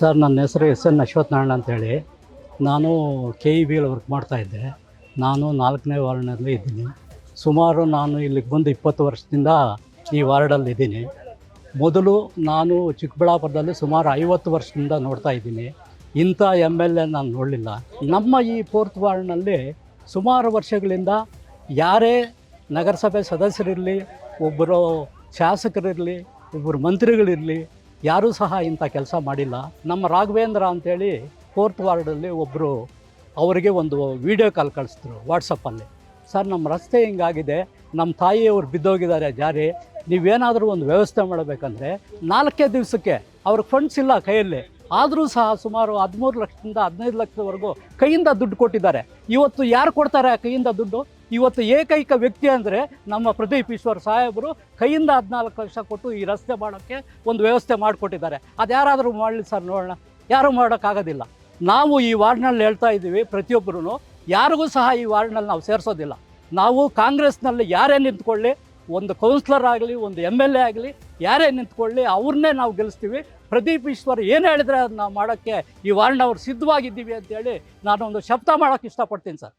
Sir, ನನ್ನ ಹೆಸರು S N Ashwathnarayan ಅಂತೇಳಿ. ನಾನು ಕೆ ಇ ಬಿಯಲ್ಲಿ ವರ್ಕ್ ಮಾಡ್ತಾಯಿದ್ದೆ. ನಾನು 4ನೇ ವಾರ್ಡ್ನಲ್ಲಿ ಇದ್ದೀನಿ. ಸುಮಾರು ನಾನು ಇಲ್ಲಿಗೆ ಬಂದು 20 ವರ್ಷದಿಂದ ಈ ವಾರ್ಡಲ್ಲಿದ್ದೀನಿ. ಮೊದಲು ನಾನು ಚಿಕ್ಕಬಳ್ಳಾಪುರದಲ್ಲಿ ಸುಮಾರು 50 ವರ್ಷದಿಂದ ನೋಡ್ತಾ ಇದ್ದೀನಿ. ಇಂಥ ಎಮ್ ಎಲ್ ಎ ನಾನು ನೋಡಲಿಲ್ಲ. ನಮ್ಮ ಈ 4th ವಾರ್ಡ್ನಲ್ಲಿ ಸುಮಾರು ವರ್ಷಗಳಿಂದ ಯಾರೇ ನಗರಸಭೆ ಸದಸ್ಯರಿರಲಿ, ಒಬ್ಬರು ಶಾಸಕರಿರಲಿ, ಒಬ್ಬರು ಮಂತ್ರಿಗಳಿರಲಿ, ಯಾರೂ ಸಹ ಇಂಥ ಕೆಲಸ ಮಾಡಿಲ್ಲ. ನಮ್ಮ ರಾಘವೇಂದ್ರ ಅಂಥೇಳಿ 4th ವಾರ್ಡಲ್ಲಿ ಒಬ್ಬರು ಅವರಿಗೆ ಒಂದು ವೀಡಿಯೋ ಕಾಲ್ ಕಳಿಸಿದ್ರು ವಾಟ್ಸಪ್ಪಲ್ಲಿ. ಸರ್, ನಮ್ಮ ರಸ್ತೆ ಹಿಂಗಾಗಿದೆ, ನಮ್ಮ ತಾಯಿಯವರು ಬಿದ್ದೋಗಿದ್ದಾರೆ ಜಾರಿ, ನೀವೇನಾದರೂ ಒಂದು ವ್ಯವಸ್ಥೆ ಮಾಡಬೇಕಂದ್ರೆ 4 ದಿವಸಕ್ಕೆ ಅವ್ರಿಗೆ ಫಂಡ್ಸ್ ಇಲ್ಲ ಕೈಯಲ್ಲಿ. ಆದರೂ ಸಹ ಸುಮಾರು 13 ಲಕ್ಷದಿಂದ 15 ಲಕ್ಷದವರೆಗೂ ಕೈಯಿಂದ ದುಡ್ಡು ಕೊಟ್ಟಿದ್ದಾರೆ. ಇವತ್ತು ಯಾರು ಕೊಡ್ತಾರೆ ಆ ಕೈಯಿಂದ ದುಡ್ಡು? ಇವತ್ತು ಏಕೈಕ ವ್ಯಕ್ತಿ ಅಂದರೆ ನಮ್ಮ ಪ್ರದೀಪ್ ಈಶ್ವರ್ ಸಾಹೇಬರು ಕೈಯಿಂದ 14 ಲಕ್ಷ ಕೊಟ್ಟು ಈ ರಸ್ತೆ ಮಾಡೋಕ್ಕೆ ಒಂದು ವ್ಯವಸ್ಥೆ ಮಾಡಿಕೊಟ್ಟಿದ್ದಾರೆ. ಅದು ಯಾರಾದರೂ ಮಾಡಲಿ ಸರ್, ನೋಡೋಣ. ಯಾರೂ ಮಾಡೋಕ್ಕಾಗೋದಿಲ್ಲ. ನಾವು ಈ ವಾರ್ಡ್ನಲ್ಲಿ ಹೇಳ್ತಾ ಇದ್ದೀವಿ, ಪ್ರತಿಯೊಬ್ಬರೂ ಯಾರಿಗೂ ಸಹ ಈ ವಾರ್ಡ್ನಲ್ಲಿ ನಾವು ಸೇರಿಸೋದಿಲ್ಲ. ನಾವು ಕಾಂಗ್ರೆಸ್ನಲ್ಲಿ ಯಾರೇ ನಿಂತ್ಕೊಳ್ಳಿ, ಒಂದು ಕೌನ್ಸಿಲರ್ ಆಗಲಿ, ಒಂದು ಎಮ್ ಎಲ್ ಎ ಆಗಲಿ, ಯಾರೇ ನಿಂತ್ಕೊಳ್ಳಿ ಅವ್ರನ್ನೇ ನಾವು ಗೆಲ್ಲಿಸ್ತೀವಿ. ಪ್ರದೀಪ್ ಈಶ್ವರ್ ಏನು ಹೇಳಿದ್ರೆ ಅದನ್ನ ಮಾಡೋಕ್ಕೆ ಈ ವಾರ್ಡ್ನವ್ರು ಸಿದ್ಧವಾಗಿದ್ದೀವಿ ಅಂತೇಳಿ ನಾನೊಂದು ಶಬ್ದ ಮಾಡೋಕ್ಕೆ ಇಷ್ಟಪಡ್ತೀನಿ ಸರ್.